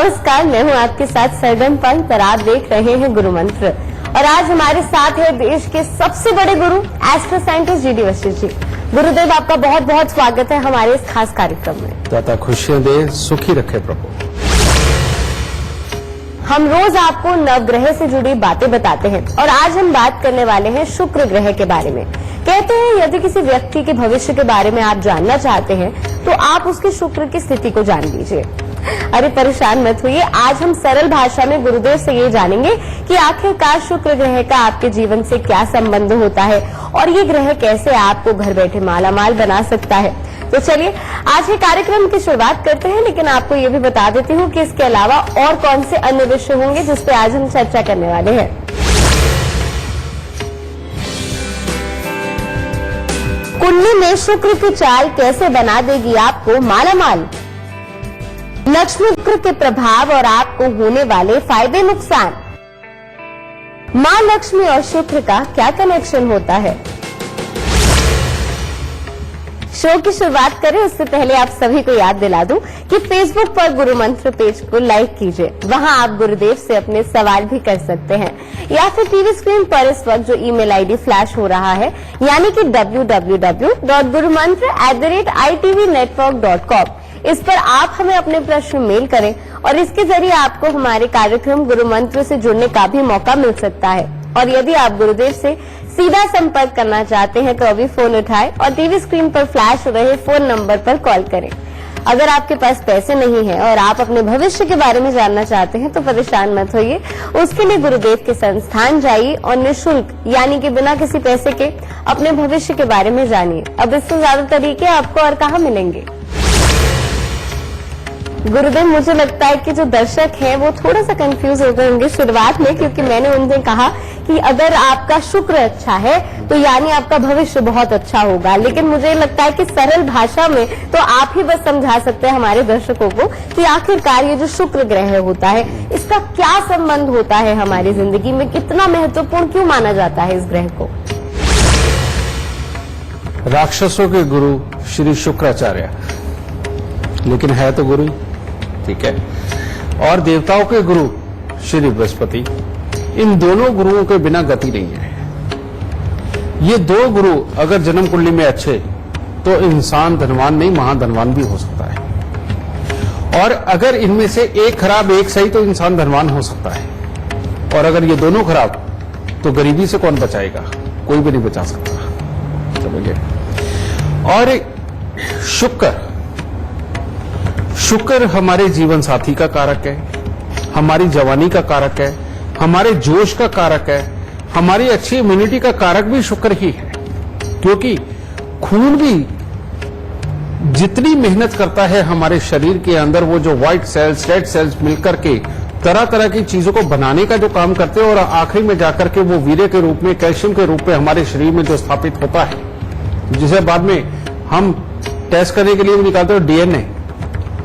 नमस्कार, मैं हूं आपके साथ सरगम पंत और आप देख रहे हैं गुरु मंत्र। और आज हमारे साथ है देश के सबसे बड़े गुरु astro scientist G D Vashishtha ji. गुरुदेव, आपका बहुत बहुत स्वागत है हमारे इस खास कार्यक्रम में। दाता खुशियां दे, सुखी रखे प्रभु। हम रोज आपको नवग्रह से जुड़ी बातें बताते हैं और आज हम बात करने वाले हैं शुक्र ग्रह के बारे में। कहते हैं यदि किसी व्यक्ति के भविष्य के बारे में आप जानना चाहते हैं तो आप उसके शुक्र की स्थिति को जान लीजिए। अरे परेशान मत होइए, आज हम सरल भाषा में गुरुदेव से ये जानेंगे कि आखिरकार शुक्र ग्रह का आपके जीवन से क्या संबंध होता है और ये ग्रह कैसे आपको घर बैठे मालामाल बना सकता है। तो चलिए आज के कार्यक्रम की शुरुआत करते हैं, लेकिन आपको ये भी बता देती हूँ कि इसके अलावा और कौन से अन्य विषय होंगे जिस पे आज हम चर्चा करने वाले हैं। कुंडली में शुक्र की चाल कैसे बना देगी आपको मालामाल। लक्ष्मी शुक्र के प्रभाव और आपको होने वाले फायदे नुकसान। मां लक्ष्मी और शुक्र का क्या कनेक्शन होता है। शो की शुरुआत करें उससे पहले आप सभी को याद दिला दूं कि फेसबुक पर गुरु मंत्र पेज को लाइक कीजिए। वहां आप गुरुदेव से अपने सवाल भी कर सकते हैं या फिर टीवी स्क्रीन पर इस वक्त जो ईमेल आईडी फ्लैश हो रहा है यानी कि www.gurumantra@itvnetwork.com, इस पर आप हमें अपने प्रश्न मेल करें और इसके जरिए आपको हमारे कार्यक्रम गुरु मंत्र से जुड़ने का भी मौका मिल सकता है। और यदि आप गुरुदेव से सीधा संपर्क करना चाहते हैं तो अभी फोन उठाएं और टीवी स्क्रीन पर फ्लैश हो रहे फोन नंबर पर कॉल करें। अगर आपके पास पैसे नहीं है और आप अपने भविष्य के बारे में जानना चाहते हैं तो परेशान मत होइए, उसके लिए गुरुदेव के संस्थान जाइए और निःशुल्क यानी कि बिना किसी पैसे के अपने भविष्य के बारे में जानिए। अब इससे ज्यादा तरीके आपको और कहाँ मिलेंगे। गुरुदेव, मुझे लगता है कि जो दर्शक हैं वो थोड़ा सा कंफ्यूज हो गए होंगे शुरुआत में, क्योंकि मैंने उनसे कहा कि अगर आपका शुक्र अच्छा है तो यानी आपका भविष्य बहुत अच्छा होगा, लेकिन मुझे लगता है कि सरल भाषा में तो आप ही बस समझा सकते हैं हमारे दर्शकों को कि आखिरकार ये जो शुक्र ग्रह होता है इसका क्या संबंध होता है हमारी जिंदगी में, कितना महत्वपूर्ण क्यों माना जाता है इस ग्रह को। राक्षसों के गुरु श्री शुक्राचार्य, लेकिन है तो गुरु, ठीक है। और देवताओं के गुरु श्री बृहस्पति, इन दोनों गुरुओं के बिना गति नहीं है। ये दो गुरु अगर जन्म कुंडली में अच्छे तो इंसान धनवान नहीं महाधनवान भी हो सकता है, और अगर इनमें से एक खराब एक सही तो इंसान धनवान हो सकता है। और अगर ये दोनों खराब तो गरीबी से कौन बचाएगा, कोई भी नहीं बचा सकता, समझिए। और शुक्र हमारे जीवन साथी का कारक है, हमारी जवानी का कारक है, हमारे जोश का कारक है, हमारी अच्छी इम्यूनिटी का कारक भी शुक्र ही है। क्योंकि खून भी जितनी मेहनत करता है हमारे शरीर के अंदर, वो जो व्हाइट सेल्स रेड सेल्स मिलकर के तरह तरह की चीजों को बनाने का जो काम करते हैं, और आखिरी में जाकर के वो वीर्य के रूप में, कैल्शियम के रूप में हमारे शरीर में जो स्थापित होता है, जिसे बाद में हम टेस्ट करने के लिए भी निकालते हैं डीएनए,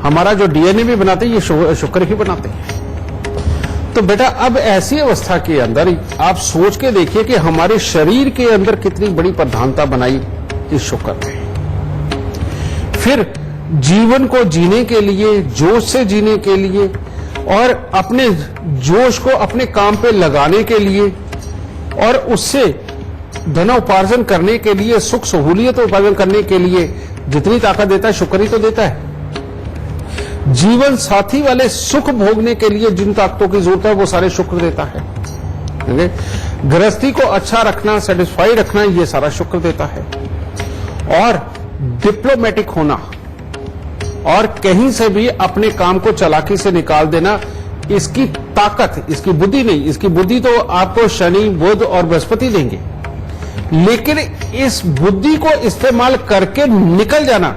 हमारा जो डीएनए भी बनाते हैं ये शुक्र ही बनाते हैं। तो बेटा अब ऐसी अवस्था के अंदर आप सोच के देखिए कि हमारे शरीर के अंदर कितनी बड़ी प्रधानता बनाई इस शुक्र ने। फिर जीवन को जीने के लिए, जोश से जीने के लिए और अपने जोश को अपने काम पे लगाने के लिए और उससे धनोपार्जन करने के लिए, सुख सहूलियत उपार्जन करने के लिए जितनी ताकत देता है शुक्र ही तो देता है। जीवन साथी वाले सुख भोगने के लिए जिन ताकतों की जरूरत है वो सारे शुक्र देता है। गृहस्थी को अच्छा रखना, सेटिस्फाई रखना, ये सारा शुक्र देता है। और डिप्लोमेटिक होना और कहीं से भी अपने काम को चालाकी से निकाल देना, इसकी ताकत, इसकी बुद्धि नहीं, इसकी बुद्धि तो आपको शनि, बुध और बृहस्पति देंगे, लेकिन इस बुद्धि को इस्तेमाल करके निकल जाना,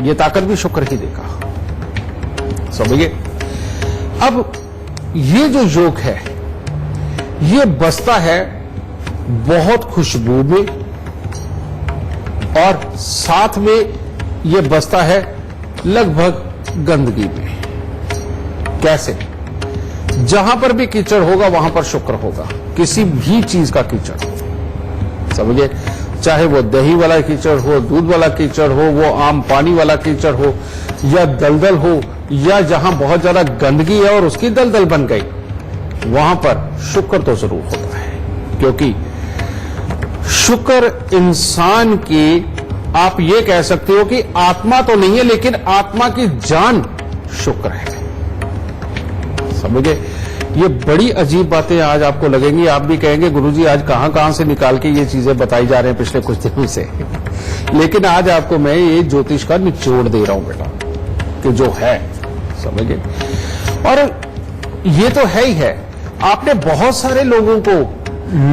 ये ताकत भी शुक्र ही देगा, समझिए। अब ये जो योग है ये बसता है बहुत खुशबू में और साथ में ये बसता है लगभग गंदगी में। कैसे? जहां पर भी कीचड़ होगा वहां पर शुक्र होगा, किसी भी चीज का कीचड़, समझिए। चाहे वो दही वाला कीचड़ हो, दूध वाला कीचड़ हो, वो आम पानी वाला कीचड़ हो, या दलदल हो, या जहां बहुत ज्यादा गंदगी है और उसकी दलदल बन गई, वहां पर शुक्र तो जरूर होता है। क्योंकि शुक्र इंसान की, आप ये कह सकते हो कि आत्मा तो नहीं है, लेकिन आत्मा की जान शुक्र है। समझे? ये बड़ी अजीब बातें आज आपको लगेंगी, आप भी कहेंगे गुरुजी आज कहां से निकाल के ये चीजें बताई जा रहे हैं पिछले कुछ दिनों से। लेकिन आज आपको मैं ये ज्योतिष का निचोड़ दे रहा हूं बेटा, कि जो है, समझे? और ये तो है ही है। आपने बहुत सारे लोगों को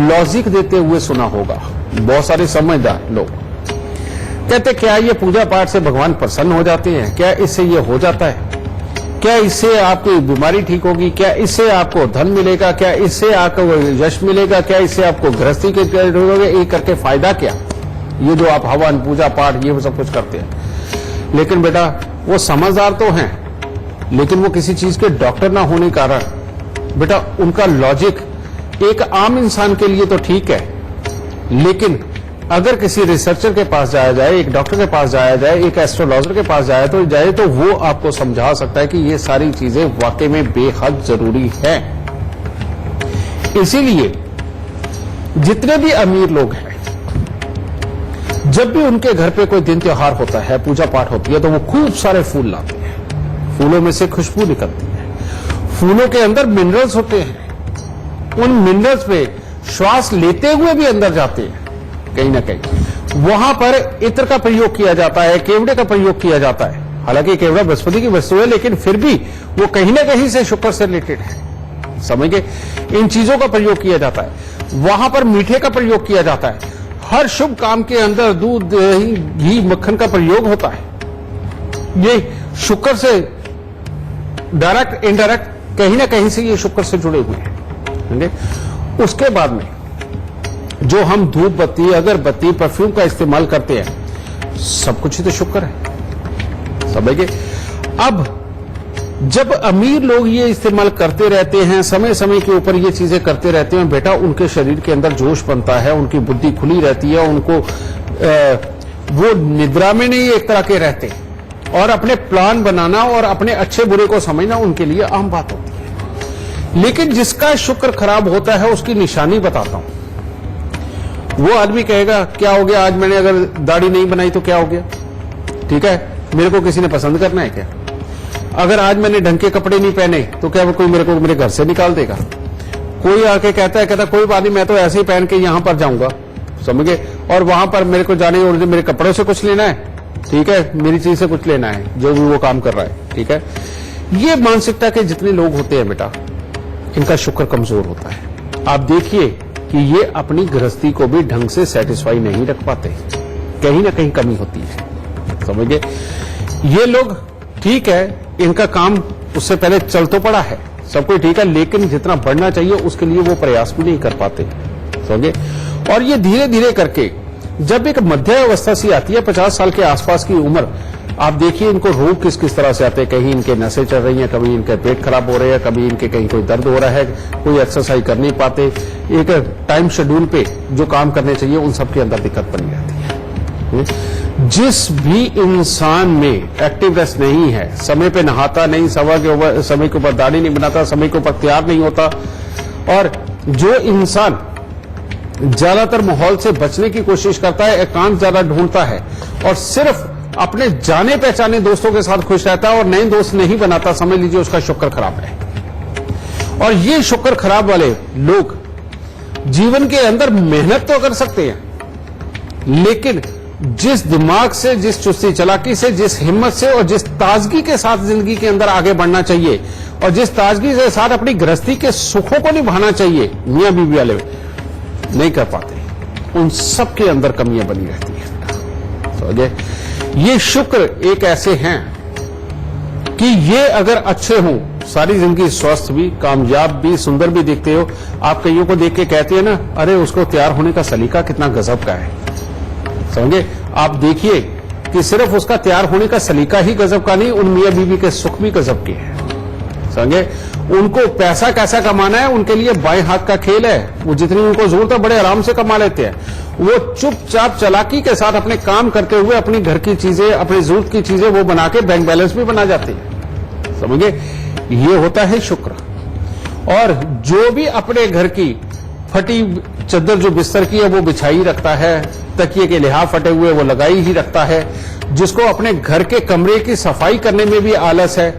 लॉजिक देते हुए सुना होगा, बहुत सारे समझदार लोग कहते क्या ये पूजा पाठ से भगवान प्रसन्न हो जाते हैं, क्या इससे ये हो जाता है, क्या इससे आपकी बीमारी ठीक होगी, क्या इससे आपको धन मिलेगा, क्या इससे आपको यश मिलेगा, क्या इससे आपको गृहस्थी के ये करके फायदा क्या, ये जो आप हवन पूजा पाठ ये सब कुछ करते हैं। लेकिन बेटा वो समझदार तो हैं, लेकिन वो किसी चीज के डॉक्टर ना होने के कारण बेटा उनका लॉजिक एक आम इंसान के लिए तो ठीक है, लेकिन अगर किसी रिसर्चर के पास जाया जाए, एक डॉक्टर के पास जाया जाए, एक एस्ट्रोलॉजर के पास जाए तो वो आपको समझा सकता है कि ये सारी चीजें वाकई में बेहद जरूरी है। इसीलिए जितने भी अमीर लोग हैं, जब भी उनके घर पे कोई दिन त्योहार होता है, पूजा पाठ होती है, तो वो खूब सारे फूल लाते हैं। फूलों में से खुशबू निकलती है, फूलों के अंदर मिनरल्स होते हैं, उन मिनरल्स पे श्वास लेते हुए भी अंदर जाते हैं। कहीं ना कहीं वहां पर इत्र का प्रयोग किया जाता है, केवड़े का प्रयोग किया जाता है। हालांकि केवड़ा बृहस्पति की वस्तु है, लेकिन फिर भी वो कहीं ना कहीं से शुक्र से रिलेटेड है। समझ गए? इन चीजों का प्रयोग किया जाता है। वहां पर मीठे का प्रयोग किया जाता है। हर शुभ काम के अंदर दूध, दही, घी, मक्खन का प्रयोग होता है। ये शुक्र से डायरेक्ट इनडायरेक्ट कहीं ना कहीं से ये शुक्र से जुड़े हुए हैं। उसके बाद में जो हम धूप बत्ती, अगरबत्ती, परफ्यूम का इस्तेमाल करते हैं, सब कुछ ही तो शुक्र है। समझ गए? अब जब अमीर लोग ये इस्तेमाल करते रहते हैं, समय समय के ऊपर ये चीजें करते रहते हैं, बेटा उनके शरीर के अंदर जोश बनता है, उनकी बुद्धि खुली रहती है, उनको वो निद्रा में नहीं एक तरह के रहते, और अपने प्लान बनाना और अपने अच्छे बुरे को समझना उनके लिए आम बात होती है। लेकिन जिसका शुक्र खराब होता है उसकी निशानी बताता हूं। वो आदमी कहेगा क्या हो गया, आज मैंने अगर दाढ़ी नहीं बनाई तो क्या हो गया, ठीक है, मेरे को किसी ने पसंद करना है क्या? अगर आज मैंने ढंग के कपड़े नहीं पहने तो क्या कोई मेरे को मेरे घर से निकाल देगा? कोई आके कहता कोई बात नहीं, मैं तो ऐसे ही पहन के यहां पर जाऊंगा, समझ गए, और वहां पर मेरे को जाने और मेरे कपड़ों से कुछ लेना है, ठीक है, मेरी चीज से कुछ लेना है, जो भी वो काम कर रहा है, ठीक है। ये मानसिकता के जितने लोग होते हैं बेटा, इनका शुक्र कमजोर होता है। आप देखिए कि ये अपनी गृहस्थी को भी ढंग से सेटिस्फाई नहीं रख पाते, कहीं ना कहीं कमी होती है, समझ गए। ये लोग ठीक है, इनका काम उससे पहले चल तो पड़ा है, सब कुछ ठीक है, लेकिन जितना बढ़ना चाहिए उसके लिए वो प्रयास भी नहीं कर पाते, समझे। और ये धीरे धीरे करके जब एक मध्य अवस्था सी आती है, 50 साल के आसपास की उम्र, आप देखिए इनको रोग किस किस तरह से आते हैं। कहीं इनके नसें चल रही हैं, कभी इनके पेट खराब हो रहे हैं, कभी इनके कहीं कोई दर्द हो रहा है, कोई एक्सरसाइज कर नहीं पाते, एक टाइम शेड्यूल पे जो काम करने चाहिए उन सब के अंदर दिक्कत बनी रहती है। जिस भी इंसान में एक्टिवनेस नहीं है, समय पे नहाता नहीं, समय के ऊपर दाढ़ी नहीं बनाता, समय के ऊपर तैयार नहीं होता, और जो इंसान ज्यादातर माहौल से बचने की कोशिश करता है, एकांत ज्यादा ढूंढता है और सिर्फ अपने जाने पहचाने दोस्तों के साथ खुश रहता है और नए दोस्त नहीं बनाता, समझ लीजिए उसका शुक्र खराब है। और ये शुक्र खराब वाले लोग जीवन के अंदर मेहनत तो कर सकते हैं, लेकिन जिस दिमाग से, जिस चुस्ती चालाकी से, जिस हिम्मत से और जिस ताजगी के साथ जिंदगी के अंदर आगे बढ़ना चाहिए और जिस ताजगी के साथ अपनी गृहस्थी के सुखों को निभाना चाहिए, मियां बीवी वाले नहीं कर पाते, उन सब के अंदर कमियां बनी रहती है। समझे? ये शुक्र एक ऐसे हैं कि ये अगर अच्छे हों, सारी जिंदगी स्वस्थ भी, कामयाब भी, सुंदर भी दिखते हो। आप कईयों को देख के कहते हैं ना, अरे उसको तैयार होने का सलीका कितना गजब का है, समझे। आप देखिए कि सिर्फ उसका तैयार होने का सलीका ही गजब का नहीं, उन मियां बीवी के सुख भी गजब के हैं, समझे। उनको पैसा कैसा कमाना है उनके लिए बाएं हाथ का खेल है। वो जितनी उनको जरूरत है बड़े आराम से कमा लेते हैं। वो चुपचाप चालाकी के साथ अपने काम करते हुए अपनी घर की चीजें, अपनी जरूरत की चीजें वो बना के बैंक बैलेंस भी बना जाते हैं। समझे, ये होता है शुक्र। और जो भी अपने घर की फटी चद्दर जो बिस्तर की है वो बिछाई रखता है, तकिए के लिहाफ फटे हुए वो लगाई ही रखता है, जिसको अपने घर के कमरे की सफाई करने में भी आलस है,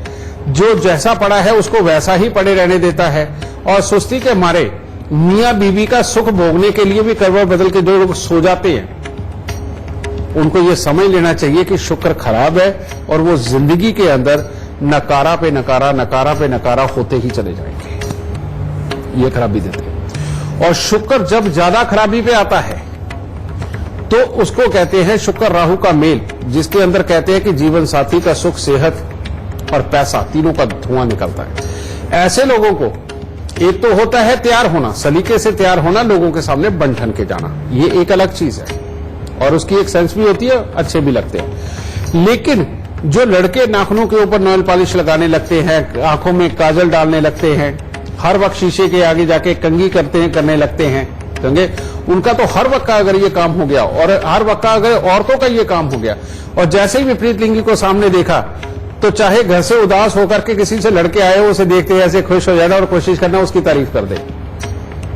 जो जैसा पड़ा है उसको वैसा ही पड़े रहने देता है, और सुस्ती के मारे मियां बीवी का सुख भोगने के लिए भी करवट बदल के जो लोग सो जाते हैं, उनको ये समझ लेना चाहिए कि शुक्र खराब है और वो जिंदगी के अंदर नकारा पे नकारा, नकारा पे नकारा होते ही चले जाएंगे। ये खराबी देते हैं। और शुक्र जब ज्यादा खराबी पे आता है तो उसको कहते हैं शुक्र राहु का मेल, जिसके अंदर कहते हैं कि जीवन साथी का सुख, सेहत और पैसा तीनों का धुआं निकलता है। ऐसे लोगों को एक तो होता है तैयार होना, सलीके से तैयार होना, लोगों के सामने बन ठन के जाना, ये एक अलग चीज है और उसकी एक सेंस भी होती है, अच्छे भी लगते हैं। लेकिन जो लड़के नाखूनों के ऊपर नेल पॉलिश लगाने लगते हैं, आंखों में काजल डालने लगते हैं, हर वक्त शीशे के आगे जाके कंघी करने लगते हैं, समझे, उनका तो हर वक्त का अगर ये काम हो गया और हर वक्त का अगर औरतों का ये काम हो गया, और जैसे ही विपरीत लिंगी को सामने देखा तो चाहे घर से उदास होकर के किसी से लड़के आए हो, उसे देखते ऐसे खुश हो जाना और कोशिश करना उसकी तारीफ कर दे।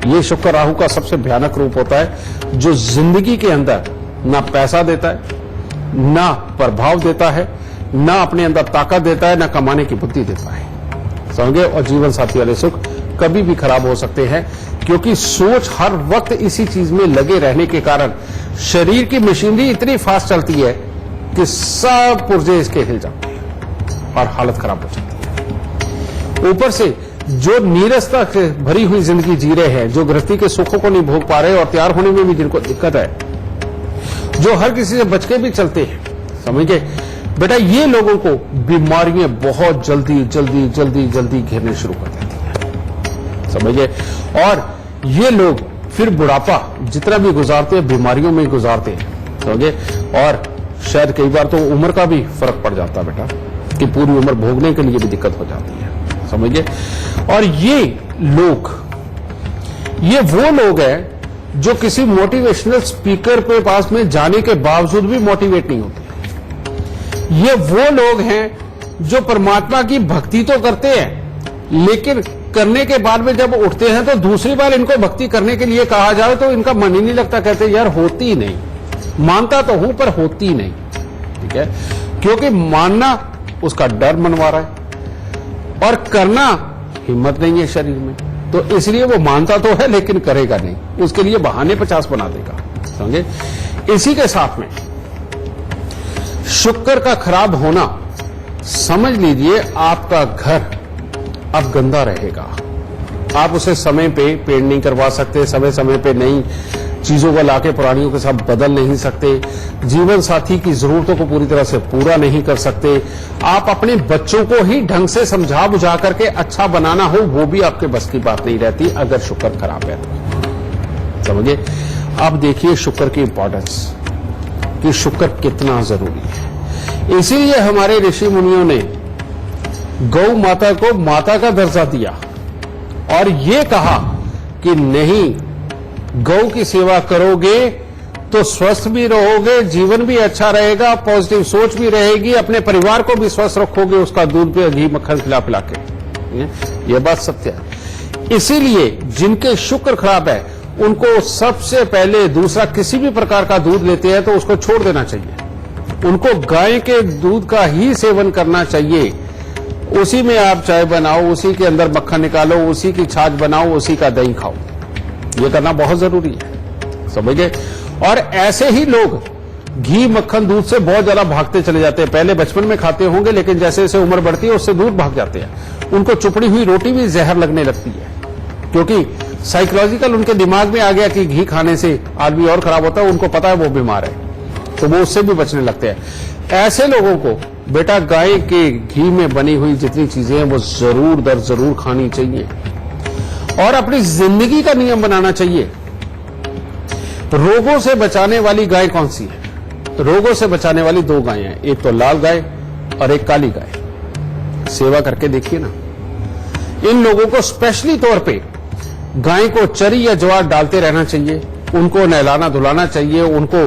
ये शुक्र राहु का सबसे भयानक रूप होता है, जो जिंदगी के अंदर ना पैसा देता है, ना प्रभाव देता है, ना अपने अंदर ताकत देता है, ना कमाने की बुद्धि देता है, समझे। और जीवन साथी वाले सुख कभी भी खराब हो सकते हैं, क्योंकि सोच हर वक्त इसी चीज में लगे रहने के कारण शरीर की मशीनरी इतनी फास्ट चलती है कि सब पुर्जे इसके हिल जाते हैं और हालत खराब हो जाती है। ऊपर से जो नीरसता से भरी हुई जिंदगी जी रहे हैं, जो गृहस्थी के सुखों को नहीं भोग पा रहे और तैयार होने में भी जिनको दिक्कत है, जो हर किसी से बच के भी चलते हैं, समझे बेटा, ये लोगों को बीमारियां बहुत जल्दी जल्दी जल्दी जल्दी घेरने शुरू कर देती हैं, समझे। और ये लोग फिर बुढ़ापा जितना भी गुजारते हैं बीमारियों में ही गुजारते हैं, समझे। और शायद कई बार तो उम्र का भी फर्क पड़ जाता है बेटा, कि पूरी उम्र भोगने के लिए भी दिक्कत हो जाती है, समझिए। और ये वो लोग हैं जो किसी मोटिवेशनल स्पीकर पे पास में जाने के बावजूद भी मोटिवेट नहीं होते। ये वो लोग हैं जो परमात्मा की भक्ति तो करते हैं, लेकिन करने के बाद में जब उठते हैं तो दूसरी बार इनको भक्ति करने के लिए कहा जाए तो इनका मन ही नहीं लगता, कहते यार होती नहीं, मानता तो हूं पर होती नहीं, ठीक है। क्योंकि मानना उसका डर मनवा रहा है और करना हिम्मत नहीं है शरीर में, तो इसलिए वो मानता तो है लेकिन करेगा नहीं, उसके लिए बहाने 50 बना देगा, समझे। इसी के साथ में शुक्र का खराब होना, समझ लीजिए आपका घर अब गंदा रहेगा। आप उसे समय पे पेंट नहीं करवा सकते, समय समय पे नई चीजों को लाके पुरानियों के साथ बदल नहीं सकते, जीवन साथी की जरूरतों को पूरी तरह से पूरा नहीं कर सकते, आप अपने बच्चों को ही ढंग से समझा बुझा करके अच्छा बनाना हो वो भी आपके बस की बात नहीं रहती अगर शुक्र खराब है तो, समझिए। अब देखिए शुक्र की इंपॉर्टेंस, कि शुक्र कितना जरूरी है। इसीलिए हमारे ऋषि मुनियों ने गौ माता को माता का दर्जा दिया और ये कहा कि नहीं, गौ की सेवा करोगे तो स्वस्थ भी रहोगे, जीवन भी अच्छा रहेगा, पॉजिटिव सोच भी रहेगी, अपने परिवार को भी स्वस्थ रखोगे, उसका दूध पे घी मक्खन खिला पिला के। यह बात सत्य है। इसीलिए जिनके शुक्र खराब है उनको सबसे पहले दूसरा किसी भी प्रकार का दूध लेते हैं तो उसको छोड़ देना चाहिए, उनको गाय के दूध का ही सेवन करना चाहिए। उसी में आप चाय बनाओ, उसी के अंदर मक्खन निकालो, उसी की छाछ बनाओ, उसी का दही खाओ, ये करना बहुत जरूरी है, समझिए। और ऐसे ही लोग घी मक्खन दूध से बहुत ज्यादा भागते चले जाते हैं। पहले बचपन में खाते होंगे लेकिन जैसे जैसे उम्र बढ़ती है उससे दूर भाग जाते हैं। उनको चुपड़ी हुई रोटी भी जहर लगने लगती है, क्योंकि साइकोलॉजिकल उनके दिमाग में आ गया कि घी खाने से आदमी और खराब होता है, उनको पता है वो बीमार है, तो वो उससे भी बचने लगते हैं। ऐसे लोगों को बेटा गाय के घी में बनी हुई जितनी चीजें हैं वो जरूर दर जरूर खानी चाहिए और अपनी जिंदगी का नियम बनाना चाहिए। रोगों से बचाने वाली गाय कौन सी है? रोगों से बचाने वाली 2 गायें हैं, एक तो लाल गाय और एक काली गाय। सेवा करके देखिए ना, इन लोगों को स्पेशली तौर पे गाय को चरी या ज्वार डालते रहना चाहिए, उनको नहलाना धुलाना चाहिए, उनको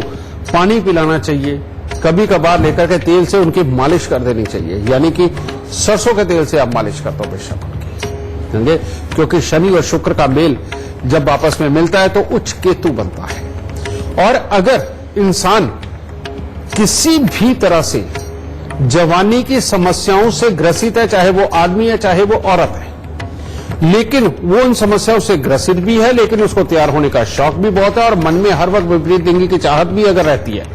पानी पिलाना चाहिए, कभी कभार लेकर के तेल से उनकी मालिश कर देनी चाहिए, यानी कि सरसों के तेल से आप मालिश करते हो बेशक उनकी, समझे? क्योंकि शनि और शुक्र का मेल जब आपस में मिलता है तो उच्च केतु बनता है। और अगर इंसान किसी भी तरह से जवानी की समस्याओं से ग्रसित है, चाहे वो आदमी है चाहे वो औरत है, लेकिन वो इन समस्याओं से ग्रसित भी है, लेकिन उसको तैयार होने का शौक भी बहुत है और मन में हर वक्त विपरीत लिंगी की चाहत भी अगर रहती है,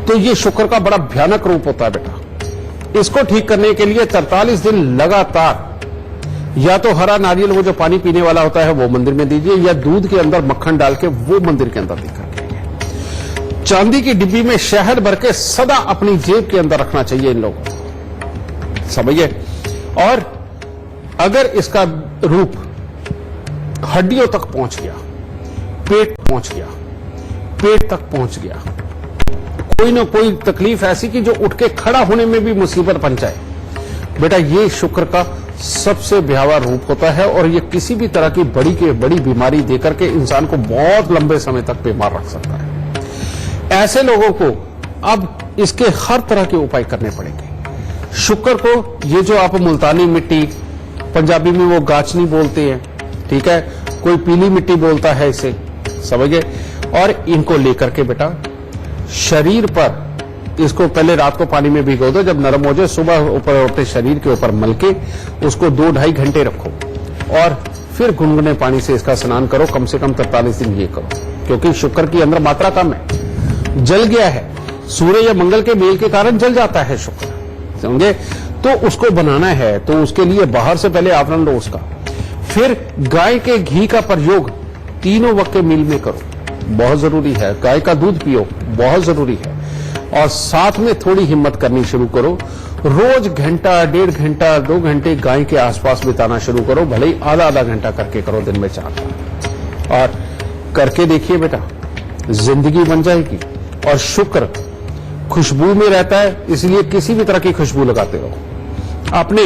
तो ये शुक्र का बड़ा भयानक रूप होता है बेटा। इसको ठीक करने के लिए 43 दिन लगातार या तो हरा नारियल, वो जो पानी पीने वाला होता है, वो मंदिर में दीजिए, या दूध के अंदर मक्खन डाल के वो मंदिर के अंदर दिखा दीजिए। चांदी की डिब्बी में शहद भर के सदा अपनी जेब के अंदर रखना चाहिए इन लोगों को, समझिए। और अगर इसका रूप हड्डियों तक पहुंच गया, पेट पहुंच गया, पेट तक पहुंच गया, कोई ना कोई तकलीफ ऐसी कि जो उठ के खड़ा होने में भी मुसीबत बन जाए, बेटा ये शुक्र का सबसे भयावह रूप होता है और ये किसी भी तरह की बड़ी बीमारी देकर के इंसान को बहुत लंबे समय तक बीमार रख सकता है। ऐसे लोगों को अब इसके हर तरह के उपाय करने पड़ेंगे। शुक्र को ये जो आप मुल्तानी मिट्टी, पंजाबी में वो गाचनी बोलते हैं, ठीक है, कोई पीली मिट्टी बोलता है इसे, समझे? और इनको लेकर के बेटा शरीर पर इसको पहले रात को पानी में भिगो दो, जब नरम हो जाए सुबह ऊपर उठते शरीर के ऊपर मल के उसको 2-2.5 घंटे रखो और फिर गुनगुने पानी से इसका स्नान करो, कम से कम 43 दिन ये करो, क्योंकि शुक्र की अंदर मात्रा कम है, जल गया है, सूर्य या मंगल के मेल के कारण जल जाता है शुक्र, समझे? तो उसको बनाना है तो उसके लिए बाहर से पहले आवरण लो उसका, फिर गाय के घी का प्रयोग तीनों वक्त के मील में करो, बहुत जरूरी है। गाय का दूध पियो, बहुत जरूरी है। और साथ में थोड़ी हिम्मत करनी शुरू करो, रोज घंटा, 1.5 घंटा, 2 घंटे गाय के आसपास बिताना शुरू करो, भले ही आधा घंटा करके करो दिन में 4 बार, और करके देखिए बेटा जिंदगी बन जाएगी। और शुक्र खुशबू में रहता है, इसलिए किसी भी तरह की खुशबू लगाते रहो। अपने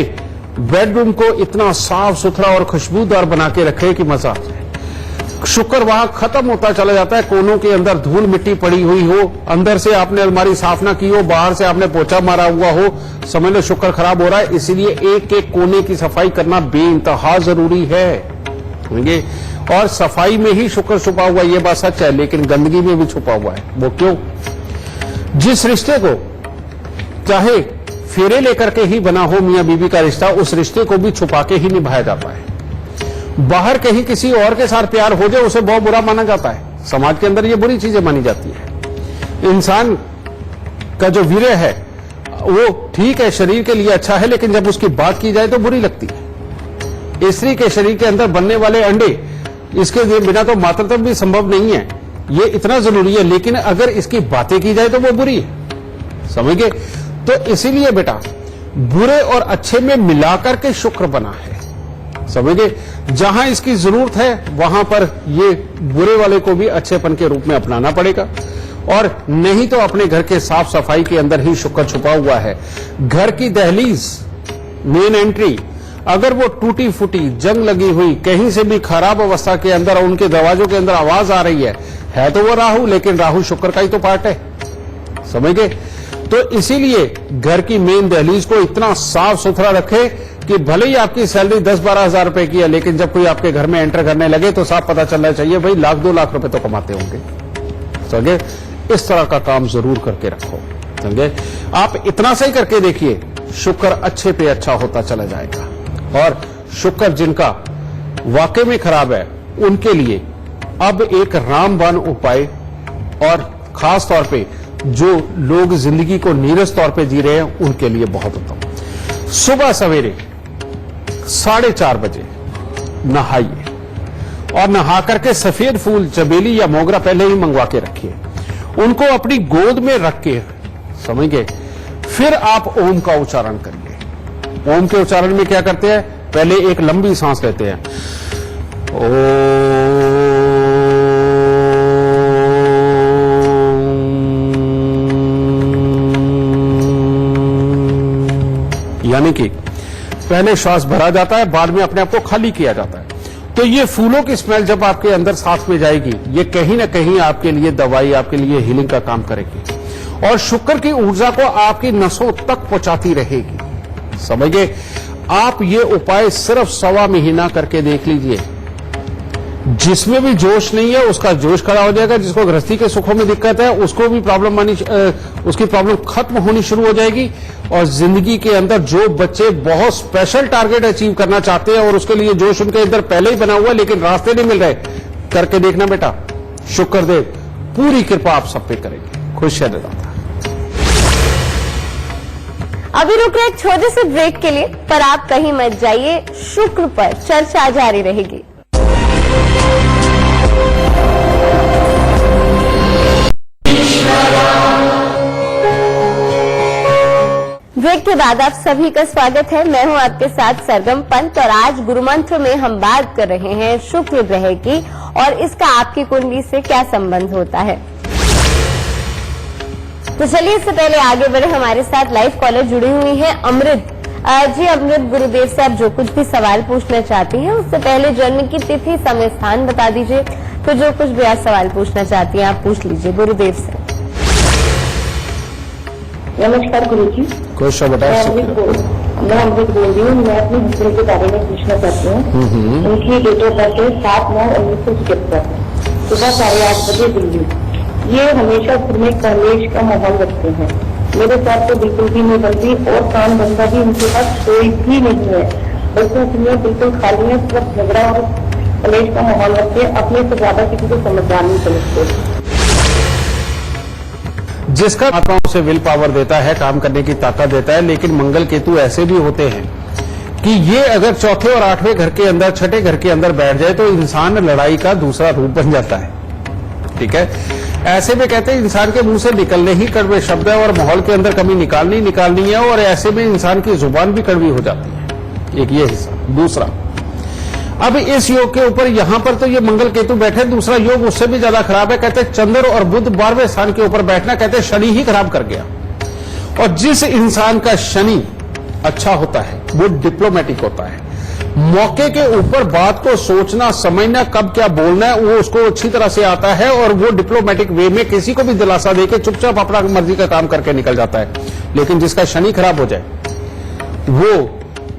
बेडरूम को इतना साफ सुथरा और खुशबूदार बना के रखे कि मजा आ जाए। शुक्र वहां खत्म होता चला जाता है, कोनों के अंदर धूल मिट्टी पड़ी हुई हो, अंदर से आपने अलमारी साफ ना की हो, बाहर से आपने पोछा मारा हुआ हो, समझ लो शुक्र खराब हो रहा है। इसलिए एक एक कोने की सफाई करना बेइंतहा जरूरी है, समझे? और सफाई में ही शुक्र छुपा हुआ, ये बात सच है, लेकिन गंदगी में भी छुपा हुआ है। वो क्यों? जिस रिश्ते को चाहे फेरे लेकर के ही बना हो मियां बीबी का रिश्ता, उस रिश्ते को भी छुपा के ही निभाया जाता है। बाहर कहीं किसी और के साथ प्यार हो जाए उसे बहुत बुरा माना जाता है, समाज के अंदर ये बुरी चीजें मानी जाती है। इंसान का जो वीर्य है वो ठीक है, शरीर के लिए अच्छा है, लेकिन जब उसकी बात की जाए तो बुरी लगती है। स्त्री के शरीर के अंदर बनने वाले अंडे, इसके बिना तो मातृत्व भी संभव नहीं है, ये इतना जरूरी है, लेकिन अगर इसकी बातें की जाए तो वो बुरी है, समझ गए? तो इसीलिए बेटा बुरे और अच्छे में मिलाकर के शुक्र बना है, समझ गए? जहां इसकी जरूरत है वहां पर ये बुरे वाले को भी अच्छेपन के रूप में अपनाना पड़ेगा, और नहीं तो अपने घर के साफ सफाई के अंदर ही शुक्र छुपा हुआ है। घर की दहलीज, मेन एंट्री, अगर वो टूटी फूटी, जंग लगी हुई, कहीं से भी खराब अवस्था के अंदर और उनके दरवाजों के अंदर आवाज आ रही है तो वो राहु, लेकिन राहु शुक्र का ही तो पार्ट है, समझ गए? तो इसीलिए घर की मेन दहलीज को इतना साफ सुथरा रखे कि भले ही आपकी सैलरी 10-12 हजार रुपए की है, लेकिन जब कोई आपके घर में एंटर करने लगे तो साफ पता चलना चाहिए भाई 1-2 लाख रुपए तो कमाते होंगे, समझे? इस तरह का काम जरूर करके रखो, समझे? आप इतना सही करके देखिए, शुक्र अच्छे पे अच्छा होता चला जाएगा। और शुक्र जिनका वाकई में खराब है उनके लिए अब एक रामबाण उपाय, और खास तौर पे जो लोग जिंदगी को नीरस तौर पे जी रहे हैं उनके लिए बहुत उत्तम। सुबह सवेरे 4:30 बजे नहाइए, और नहा करके सफेद फूल, चमेली या मोगरा पहले ही मंगवा के रखिए, उनको अपनी गोद में रख के, समझ गए? फिर आप ओम का उच्चारण करिए। ओम के उच्चारण में क्या करते हैं? पहले एक लंबी सांस लेते हैं, यानी कि पहले श्वास भरा जाता है, बाद में अपने आप को खाली किया जाता है। तो ये फूलों की स्मेल जब आपके अंदर सांस में जाएगी, ये कहीं ना कहीं आपके लिए दवाई, आपके लिए हीलिंग का काम करेगी और शुक्र की ऊर्जा को आपकी नसों तक पहुंचाती रहेगी। समझ गए? आप ये उपाय सिर्फ 1.25 महीना करके देख लीजिए। जिसमें भी जोश नहीं है उसका जोश खड़ा हो जाएगा, जिसको गृहस्थी के सुखों में दिक्कत है उसको भी उसकी प्रॉब्लम खत्म होनी शुरू हो जाएगी। और जिंदगी के अंदर जो बच्चे बहुत स्पेशल टारगेट अचीव करना चाहते हैं और उसके लिए जोश उनके अंदर पहले ही बना हुआ है लेकिन रास्ते नहीं मिल रहे, करके देखना बेटा, शुक्रदेव पूरी कृपा आप सब पे करेंगे। खुश है दादा। अभी रुक रहे एक छोटे से ब्रेक के लिए, पर आप कहीं मत जाइए, शुक्र पर चर्चा जारी रहेगी। ब्रेक के बाद आप सभी का स्वागत है। मैं हूं आपके साथ सरगम पंत और आज गुरु मंत्र में हम बात कर रहे हैं शुक्र ग्रह की और इसका आपकी कुंडली से क्या संबंध होता है। तो चलिए इससे पहले आगे बढ़े, हमारे साथ लाइव कॉलर जुड़ी हुई है अमृत। जी अमृत, गुरुदेव से आप जो कुछ भी सवाल पूछना चाहती हैं उससे पहले जन्म की तिथि, समय, स्थान बता दीजिए। तो जो कुछ भी आप सवाल पूछना चाहती हैं आप पूछ लीजिए गुरुदेव से। नमस्कार गुरुजी। खुश हो बेटा। मैं अमृत बोल रही हूँ। मैं अपने हस्बैंड के बारे में पूछना चाहती हूँ। उनकी डेट ऑफ बर्थ है 7/9/1977, सुबह 8:30 बजे दिल्ली। ये हमेशा घर में कलेश का माहौल रखते हैं। मेरे साथ तो बिल्कुल भी नहीं बनती और काम धंधा भी उनके पास कोई भी नहीं है। बच्चों की बिल्कुल खाली है, सिर्फ झगड़ा और कलेश का माहौल रखते हैं। अपने से ज्यादा किसी को समझदार नहीं समझते। जिसका आत्माओं से विल पावर देता है, काम करने की ताकत देता है, लेकिन मंगल केतु ऐसे भी होते हैं कि ये अगर चौथे और 8वें घर के अंदर, 6ठे घर के अंदर बैठ जाए तो इंसान लड़ाई का दूसरा रूप बन जाता है। ठीक है, ऐसे में कहते हैं इंसान के मुंह से निकलने ही कड़वे शब्द है और माहौल के अंदर कमी निकालनी है और ऐसे में इंसान की जुबान भी कड़वी हो जाती है। एक ये हिस्सा। दूसरा, अब इस योग के ऊपर यहां पर तो ये मंगल केतु बैठे, दूसरा योग उससे भी ज्यादा खराब है। कहते हैं चंद्र और बुध 12वें स्थान के ऊपर बैठना, कहते हैं शनि ही खराब कर गया। और जिस इंसान का शनि अच्छा होता है वो डिप्लोमेटिक होता है। मौके के ऊपर बात को सोचना, समझना, कब क्या बोलना है वो उसको अच्छी तरह से आता है और वो डिप्लोमेटिक वे में किसी को भी दिलासा देके चुपचाप अपना मर्जी का काम करके निकल जाता है। लेकिन जिसका शनि खराब हो जाए वो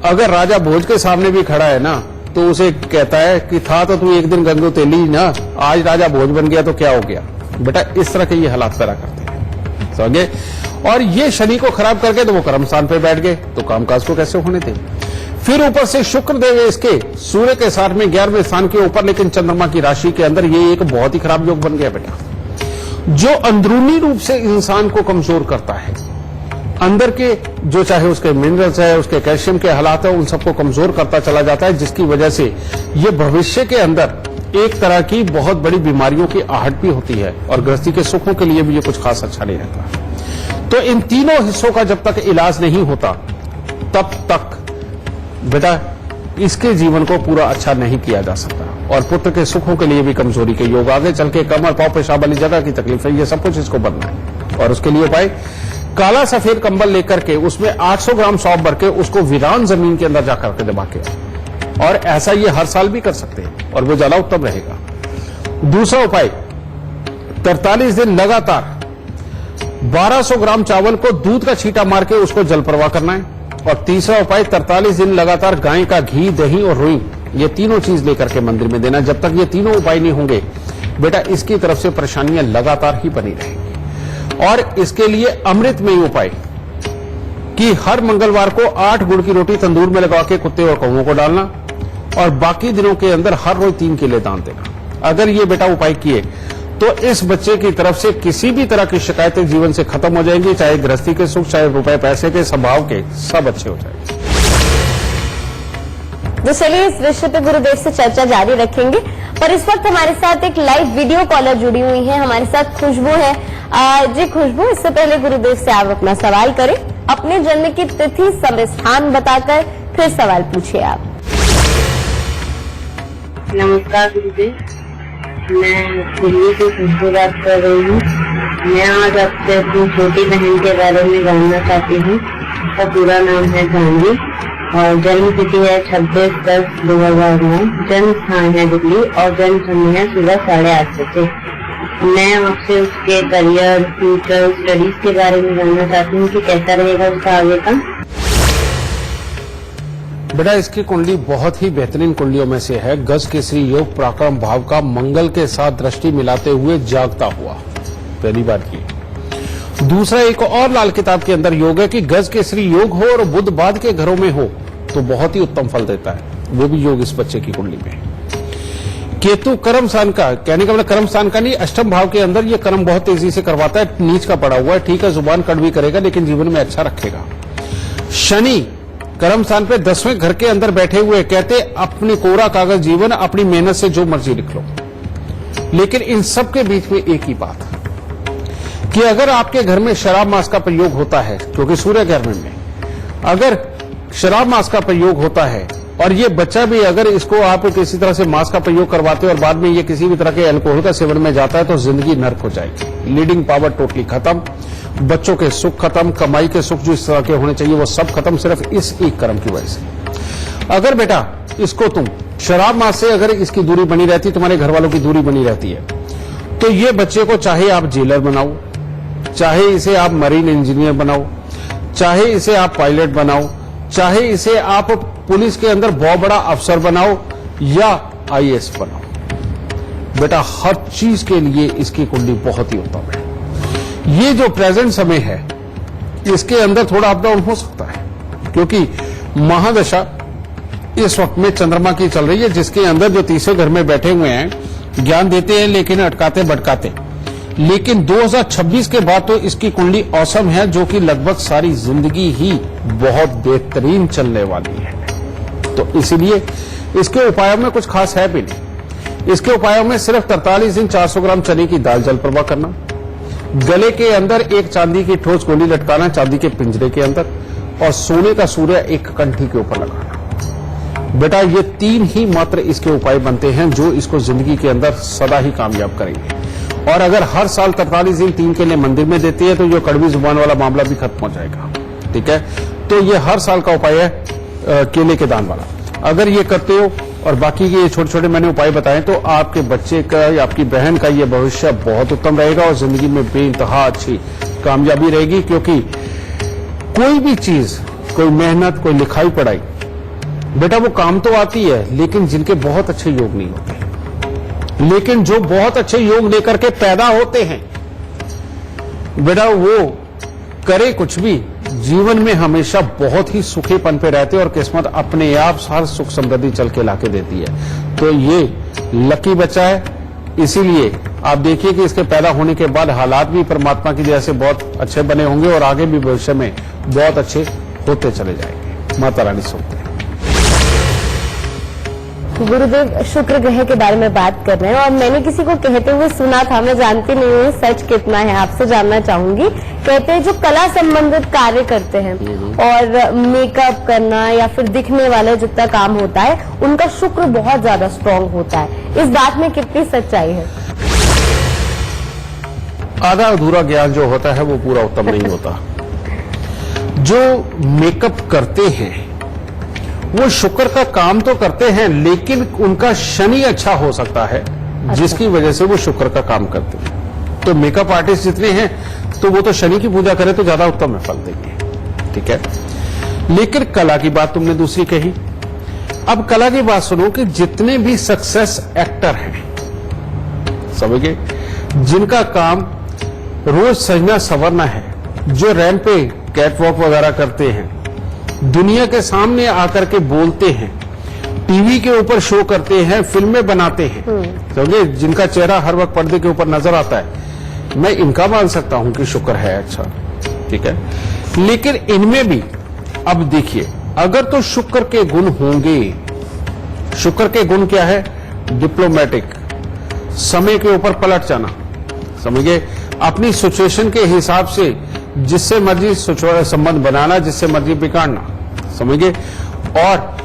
अगर राजा भोज के सामने भी खड़ा है ना तो उसे कहता है कि था तो तू एक दिन गंगो तेली ना, आज राजा भोज बन गया तो क्या हो गया। बेटा इस तरह के ये हालात पैदा करते हैं, समझे। और ये शनि को खराब करके तो वो कर्म स्थान पे बैठ गए तो कामकाज को कैसे होने दें। फिर ऊपर से शुक्र देव इसके सूर्य के साथ में 11वें स्थान के ऊपर, लेकिन चंद्रमा की राशि के अंदर ये एक बहुत ही खराब योग बन गया बेटा, जो अंदरूनी रूप से इंसान को कमजोर करता है। अंदर के जो चाहे उसके मिनरल्स है, उसके कैल्शियम के हालात है, उन सबको कमजोर करता चला जाता है, जिसकी वजह से ये भविष्य के अंदर एक तरह की बहुत बड़ी बीमारियों की आहट भी होती है और गृहस्थी के सुखों के लिए भी ये कुछ खास अच्छा नहीं रहता। तो इन तीनों हिस्सों का जब तक इलाज नहीं होता तब तक बेटा इसके जीवन को पूरा अच्छा नहीं किया जा सकता और पुत्र के सुखों के लिए भी कमजोरी के योग, आगे चल के कमर, पांव, पेशाब वाली जगह की तकलीफ है, ये सब कुछ इसको बनना है। और उसके लिए उपाय, काला सफेद कंबल लेकर के उसमें 800 ग्राम सौंफ भर के उसको वीरान जमीन के अंदर जाकर के दबा के, और ऐसा ये हर साल भी कर सकते हैं और वो ज्यादा उत्तम रहेगा। दूसरा उपाय, 43 दिन लगातार 1200 ग्राम चावल को दूध का छींटा मार के उसको जल प्रवाह करना है। और तीसरा उपाय, 43 दिन लगातार गाय का घी, दही और रुई, ये तीनों चीज लेकर के मंदिर में देना। जब तक ये तीनों उपाय नहीं होंगे बेटा इसकी तरफ से परेशानियां लगातार ही बनी रहेंगी। और इसके लिए अमृतमयी उपाय कि हर मंगलवार को 8 गुड़ की रोटी तंदूर में लगा के कुत्ते और कौवों को डालना और बाकी दिनों के अंदर हर रोज 3 केले दान देना। अगर ये बेटा उपाय किए तो इस बच्चे की तरफ से किसी भी तरह की शिकायतें जीवन से खत्म हो जाएंगी, चाहे गृहस्थी के सुख, चाहे रुपए पैसे के, स्वभाव के, सब अच्छे हो जाएंगे। तो चलिए इस विषय पे गुरुदेव से चर्चा जारी रखेंगे, पर इस वक्त हमारे साथ एक लाइव वीडियो कॉलर जुड़ी हुई है। हमारे साथ खुशबू है। जी खुशबू, इससे पहले गुरुदेव से आप अपना सवाल करें, अपने जन्म की तिथि, समय, स्थान बताकर फिर सवाल पूछिए आप। नमस्कार गुरुदेव, मैं दिल्ली से खुशबू बात कर रही हूँ। मैं आज आपसे अपनी छोटी बहन के बारे में जानना चाहती हूँ। उसका पूरा नाम है जानवी और जन्म तिथि है 26/10/2009, जन्म स्थान है दिल्ली और जन्म समय है सुबह 8:30 बजे। मैं आपसे उसके करियर, फ्यूचर, स्टडीज के बारे में जानना चाहती हूँ कि कैसा रहेगा उसका आगे का। बेटा इसकी कुंडली बहुत ही बेहतरीन कुंडलियों में से है। गज केसरी योग पराक्रम भाव का मंगल के साथ दृष्टि मिलाते हुए जागता हुआ, पहली बात की। दूसरा, एक और लाल किताब के अंदर योग है कि गज केसरी योग हो और बुध बाद के घरों में हो तो बहुत ही उत्तम फल देता है। वो भी योग इस बच्चे की कुंडली में। केतु कर्म स्थान का, कहने का मतलब कर्म स्थान का नहीं, अष्टम भाव के अंदर ये कर्म बहुत तेजी से करवाता है। नीच का पड़ा हुआ है, ठीक है, जुबान कड़वी करेगा लेकिन जीवन में अच्छा रखेगा। शनि कर्म स्थान पे 10वें घर के अंदर बैठे हुए, कहते अपने कोरा कागज जीवन, अपनी मेहनत से जो मर्जी लिख लो। लेकिन इन सब के बीच में एक ही बात कि अगर आपके घर में शराब मांस का प्रयोग होता है, क्योंकि सूर्य घर में अगर शराब मांस का प्रयोग होता है और ये बच्चा भी अगर इसको आप किसी तरह से मांस का प्रयोग करवाते हो और बाद में ये किसी भी तरह के अल्कोहल का सेवन में जाता है तो जिंदगी नर्क हो जाएगी। लीडिंग पावर टोटली खत्म, बच्चों के सुख खत्म, कमाई के सुख जो इस तरह के होने चाहिए वो सब खत्म, सिर्फ इस एक कर्म की वजह से। अगर बेटा इसको तुम शराब मांस से अगर इसकी दूरी बनी रहती, तुम्हारे घर वालों की दूरी बनी रहती है, तो ये बच्चे को चाहे आप जेलर बनाओ, चाहे इसे आप मरीन इंजीनियर बनाओ, चाहे इसे आप पायलट बनाओ, चाहे इसे आप पुलिस के अंदर बहुत बड़ा अफसर बनाओ या आईएएस बनाओ, बेटा हर चीज के लिए इसकी कुंडली बहुत ही उत्तम है। ये जो प्रेजेंट समय है इसके अंदर थोड़ा अप डाउन हो सकता है, क्योंकि महादशा इस वक्त में चंद्रमा की चल रही है, जिसके अंदर जो तीसरे घर में बैठे हुए हैं ज्ञान देते हैं लेकिन अटकाते भटकाते। लेकिन 2026 के बाद तो इसकी कुंडली औसम है, जो कि लगभग सारी जिंदगी ही बहुत बेहतरीन चलने वाली है। तो इसीलिए इसके उपायों में कुछ खास है भी नहीं। इसके उपायों में सिर्फ 43 दिन 400 ग्राम चने की दाल जल प्रवाह करना, गले के अंदर एक चांदी की ठोस गोली लटकाना चांदी के पिंजरे के अंदर, और सोने का सूर्य एक कंठी के ऊपर लगाना। बेटा ये 3 ही मात्र इसके उपाय बनते हैं जो इसको जिंदगी के अंदर सदा ही कामयाब करेंगे। और अगर हर साल 43 दिन 3 केले मंदिर में देती है तो जो कड़वी जुबान वाला मामला भी खत्म हो जाएगा। ठीक है, तो ये हर साल का उपाय है केले के दान वाला। अगर ये करते हो और बाकी के ये छोटे छोटे मैंने उपाय बताए तो आपके बच्चे का या आपकी बहन का ये भविष्य बहुत उत्तम रहेगा और जिंदगी में बेइंतहा अच्छी कामयाबी रहेगी। क्योंकि कोई भी चीज, कोई मेहनत, कोई लिखाई पढ़ाई, बेटा वो काम तो आती है लेकिन जिनके बहुत अच्छे योग नहीं होते। लेकिन जो बहुत अच्छे योग लेकर के पैदा होते हैं बेटा वो करे कुछ भी, जीवन में हमेशा बहुत ही सुखीपन पे रहते हैं और किस्मत अपने आप हर सुख समृद्धि चल के लाके देती है। तो ये लकी बच्चा है, इसीलिए आप देखिए कि इसके पैदा होने के बाद हालात भी परमात्मा की दया से बहुत अच्छे बने होंगे और आगे भी भविष्य में बहुत अच्छे होते चले जाएंगे। माता रानी सोचते हैं। गुरुदेव शुक्र ग्रह के बारे में बात कर रहे हैं और मैंने किसी को कहते हुए सुना था, मैं जानती नहीं हूँ सच कितना है, आपसे जानना चाहूंगी। कहते हैं जो कला संबंधित कार्य करते हैं और मेकअप करना या फिर दिखने वाला जितना काम होता है उनका शुक्र बहुत ज्यादा स्ट्रांग होता है। इस बात में कितनी सच्चाई है? आधा अधूरा ज्ञान जो होता है वो पूरा उत्तम नहीं होता। जो मेकअप करते हैं वो शुक्र का काम तो करते हैं लेकिन उनका शनि अच्छा हो सकता है, जिसकी वजह से वो शुक्र का काम करते हैं। तो मेकअप आर्टिस्ट जितने हैं तो वो तो शनि की पूजा करें तो ज्यादा उत्तम है फल देंगे। ठीक है, लेकिन कला की बात तुमने दूसरी कही। अब कला की बात सुनो कि जितने भी सक्सेस एक्टर हैं, समझिए, जिनका काम रोज सजना संवरना है, जो रैंप पे कैटवॉक वगैरह करते हैं, दुनिया के सामने आकर के बोलते हैं, टीवी के ऊपर शो करते हैं, फिल्में बनाते हैं, समझे, जिनका चेहरा हर वक्त पर्दे के ऊपर नजर आता है, मैं इनका मान सकता हूं कि शुक्र है अच्छा। ठीक है, लेकिन इनमें भी अब देखिए, अगर तो शुक्र के गुण होंगे, शुक्र के गुण क्या है? डिप्लोमेटिक, समय के ऊपर पलट जाना, समझिए, अपनी सिचुएशन के हिसाब से जिससे मर्जी संबंध बनाना, जिससे मर्जी बिगाड़ना, समझिए। और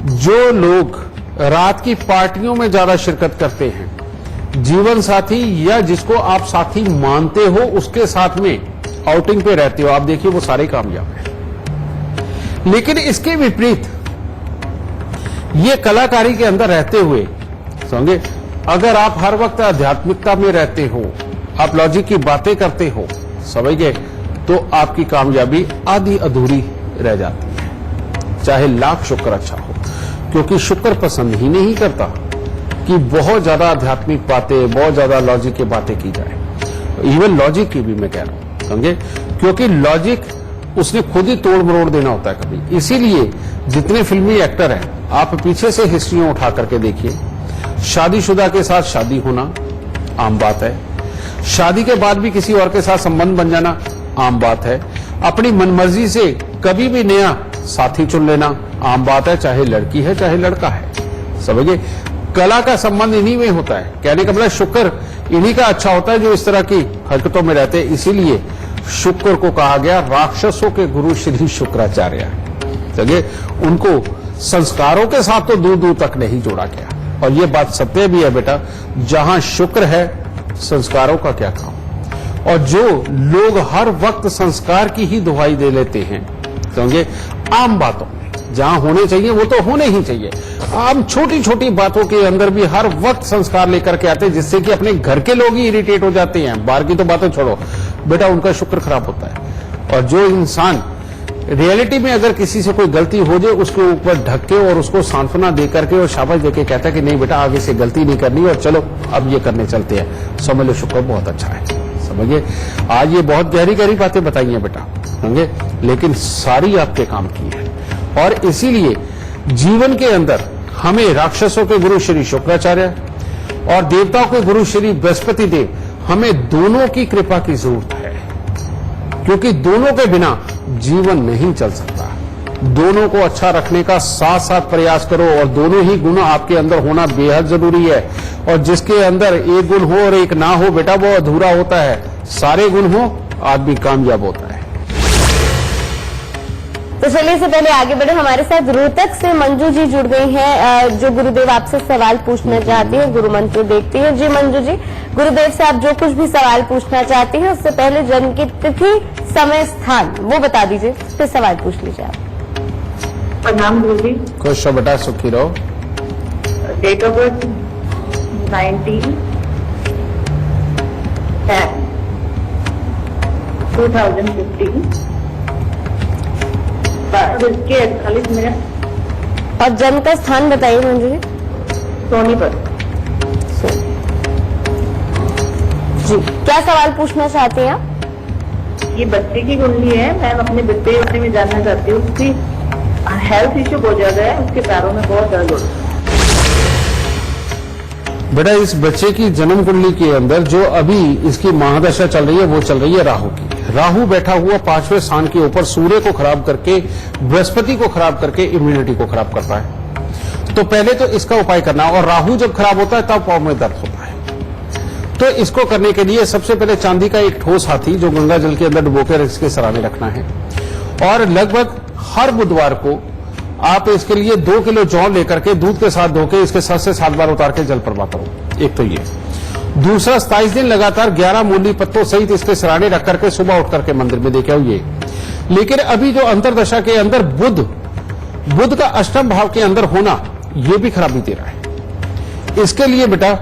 जो लोग रात की पार्टियों में ज्यादा शिरकत करते हैं, जीवन साथी या जिसको आप साथी मानते हो उसके साथ में आउटिंग पे रहते हो, आप देखिए वो सारे कामयाब हैं। लेकिन इसके विपरीत ये कलाकारी के अंदर रहते हुए समझे, अगर आप हर वक्त आध्यात्मिकता में रहते हो, आप लॉजिक की बातें करते हो, समझ गए, तो आपकी कामयाबी आधी अधूरी रह जाती है, चाहे लाख शुक्र अच्छा हो। क्योंकि शुक्र पसंद ही नहीं करता कि बहुत ज्यादा आध्यात्मिक बातें, बहुत ज्यादा लॉजिक की बातें की जाए। इवन लॉजिक की भी मैं कह रहा हूं, समझे, क्योंकि लॉजिक उसने खुद ही तोड़ मरोड़ देना होता है कभी। इसीलिए जितने फिल्मी एक्टर हैं, आप पीछे से हिस्ट्रियां उठा करके देखिए, शादीशुदा के साथ शादी होना आम बात है, शादी के बाद भी किसी और के साथ संबंध बन जाना आम बात है, अपनी मनमर्जी से कभी भी नया साथी चुन लेना आम बात है, चाहे लड़की है चाहे लड़का है, समझिए। कला का संबंध इन्हीं में होता है। कहने का मतलब शुक्र इन्हीं का अच्छा होता है जो इस तरह की हरकतों में रहते हैं। इसीलिए शुक्र को कहा गया राक्षसों के गुरु श्री शुक्राचार्य। समझिए, उनको संस्कारों के साथ तो दूर दूर तक नहीं जोड़ा गया। और ये बात सत्य भी है बेटा, जहां शुक्र है संस्कारों का क्या काम। और जो लोग हर वक्त संस्कार की ही दुहाई दे लेते हैं, समझे, आम बातों में जहां होने चाहिए वो तो होने ही चाहिए, आम छोटी छोटी बातों के अंदर भी हर वक्त संस्कार लेकर के आते हैं, जिससे कि अपने घर के लोग ही इरिटेट हो जाते हैं। बाहर की तो बातें छोड़ो बेटा, उनका शुक्र खराब होता है। और जो इंसान रियलिटी में अगर किसी से कोई गलती हो जाए, उसके ऊपर ढक के और उसको सांत्वना दे करके और शाबाश देके कहता है कि नहीं बेटा आगे से गलती नहीं करनी और चलो अब ये करने चलते हैं, समझ लो शुक्र बहुत अच्छा है। समझिए, आज ये बहुत गहरी गहरी बातें बताई हैं बेटा, समझे, लेकिन सारी आपके काम की है। और इसीलिए जीवन के अंदर हमें राक्षसों के गुरु श्री शुक्राचार्य और देवताओं के गुरु श्री बृहस्पति देव, हमें दोनों की कृपा की जरूरत है, क्योंकि दोनों के बिना जीवन नहीं चल सकता। दोनों को अच्छा रखने का साथ साथ प्रयास करो और दोनों ही गुण आपके अंदर होना बेहद जरूरी है। और जिसके अंदर एक गुण हो और एक ना हो बेटा, वो अधूरा होता है। सारे गुण हो आदमी कामयाब होता है। तो चलिए, इससे पहले आगे बढ़े, हमारे साथ रोहतक से मंजू जी जुड़ गई हैं, जो गुरुदेव आपसे सवाल पूछना चाहती हैं, गुरु मंत्र देखती हैं। जी मंजू जी, गुरुदेव से आप जो कुछ भी सवाल पूछना चाहती हैं, उससे पहले जन्म की तिथि, समय, स्थान वो बता दीजिए, फिर सवाल पूछ लीजिए आप। प्रणाम गुरु जी। खुश रहो बेटा, सुखी रहो। Date of birth 19/10/2015। इसके 48 मिनट। और जन्म का स्थान बताइए मंजू जी। सोनीपत। जी, क्या सवाल पूछना चाहते हैं आप? ये बच्चे की कुंडली है, मैं अपने बच्चे के बारे में जानना चाहती हूँ। उसकी हेल्थ इश्यू बहुत ज्यादा है, उसके पैरों में बहुत दर्द होता है। बेटा, इस बच्चे की जन्म कुंडली के अंदर जो अभी इसकी महादशा चल रही है वो चल रही है राहु की। राहु बैठा हुआ 5वें स्थान के ऊपर सूर्य को खराब करके, बृहस्पति को खराब करके इम्यूनिटी को खराब करता है। तो पहले तो इसका उपाय करना, और राहु जब खराब होता है तब पांव में दर्द होता है। तो इसको करने के लिए सबसे पहले चांदी का एक ठोस हाथी जो गंगा जल के अंदर डुबोकर इसके सराहने रखना है। और लगभग हर बुधवार को आप इसके लिए 2 किलो जौ लेकर के दूध के साथ धोके इसके 7 से 7 बार उतार के जल प्रवाह करो। एक तो ये। दूसरा, 27 दिन लगातार 11 मूली पत्तों सहित इसके सराहने रख करके सुबह उठ करके मंदिर में देखे हो ये। लेकिन अभी जो अंतरदशा के अंदर बुध का अष्टम भाव के अंदर होना, ये भी खराबी दे रहा है। इसके लिए बेटा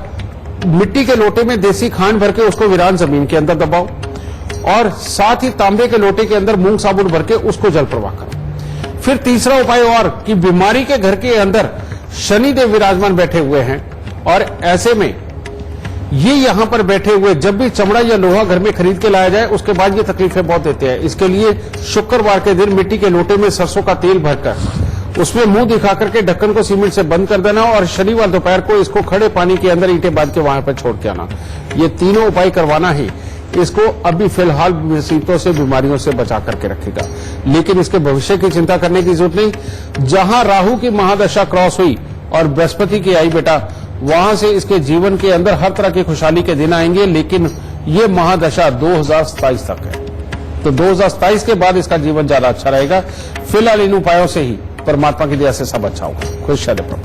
मिट्टी के लोटे में देसी खांड भर के उसको वीरान जमीन के अंदर दबाओ, और साथ ही तांबे के लोटे के अंदर मूंग साबुन भर के उसको जल प्रवाह करो। फिर तीसरा उपाय और कि बीमारी के घर के अंदर शनिदेव विराजमान बैठे हुए हैं, और ऐसे में ये यहां पर बैठे हुए जब भी चमड़ा या लोहा घर में खरीद के लाया जाए उसके बाद ये तकलीफें बहुत देते हैं। इसके लिए शुक्रवार के दिन मिट्टी के लोटे में सरसों का तेल भरकर उसमें मुंह दिखा करके ढक्कन को सीमेंट से बंद कर देना, और शनिवार दोपहर को इसको खड़े पानी के अंदर ईंटें बांध के वहां पर छोड़ के आना। ये तीनों उपाय करवाना ही इसको अभी फिलहाल मुसीबतों से, बीमारियों से बचा करके रखेगा। लेकिन इसके भविष्य की चिंता करने की जरूरत नहीं। जहां राहु की महादशा क्रॉस हुई और बृहस्पति की आई बेटा, वहां से इसके जीवन के अंदर हर तरह की खुशहाली के दिन आएंगे। लेकिन ये महादशा 2027 तक है, तो 2027 के बाद इसका जीवन ज्यादा अच्छा रहेगा। फिलहाल इन उपायों से ही परमात्मा की दया से सब अच्छा होगा। खुश रहे प्रभु।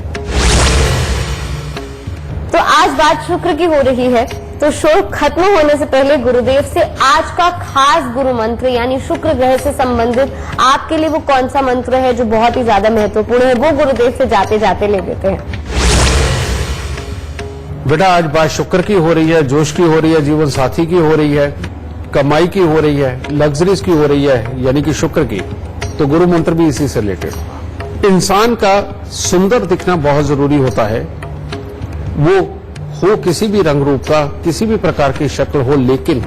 तो आज बात शुक्र की हो रही है, तो शो खत्म होने से पहले गुरुदेव से आज का खास गुरु मंत्र यानी शुक्र ग्रह से संबंधित आपके लिए वो कौन सा मंत्र है जो बहुत ही ज्यादा महत्वपूर्ण है, वो गुरुदेव से जाते जाते ले लेते हैं। बेटा आज बात शुक्र की हो रही है, जोश की हो रही है, जीवन साथी की हो रही है, कमाई की हो रही है, लग्जरीज की हो रही है, यानी कि शुक्र की। तो गुरु मंत्र भी इसी से रिलेटेड होगा। इंसान का सुंदर दिखना बहुत जरूरी होता है, वो हो किसी भी रंग रूप का, किसी भी प्रकार की शक्ल हो, लेकिन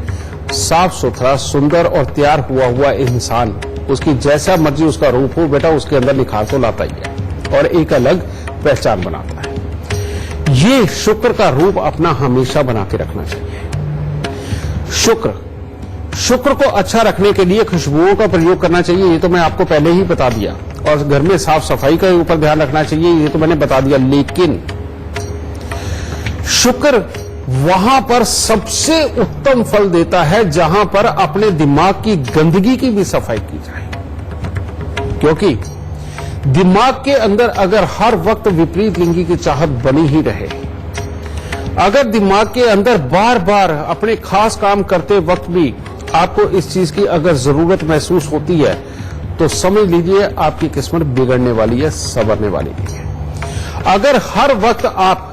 साफ सुथरा सुंदर और तैयार हुआ इंसान, उसकी जैसा मर्जी उसका रूप हो बेटा, उसके अंदर निखार तो लाता ही है और एक अलग पहचान बनाता है। ये शुक्र का रूप अपना हमेशा बना के रखना चाहिए। शुक्र को अच्छा रखने के लिए खुशबुओं का प्रयोग करना चाहिए, ये तो मैं आपको पहले ही बता दिया, और घर में साफ सफाई का ऊपर ध्यान रखना चाहिए, ये तो मैंने बता दिया। लेकिन शुक्र वहां पर सबसे उत्तम फल देता है जहां पर अपने दिमाग की गंदगी की भी सफाई की जाए, क्योंकि दिमाग के अंदर अगर हर वक्त विपरीत लिंगी की चाहत बनी ही रहे, अगर दिमाग के अंदर बार बार अपने खास काम करते वक्त भी आपको इस चीज की अगर जरूरत महसूस होती है, तो समझ लीजिए आपकी किस्मत बिगड़ने वाली है, संवरने वाली नहीं है। अगर हर वक्त आप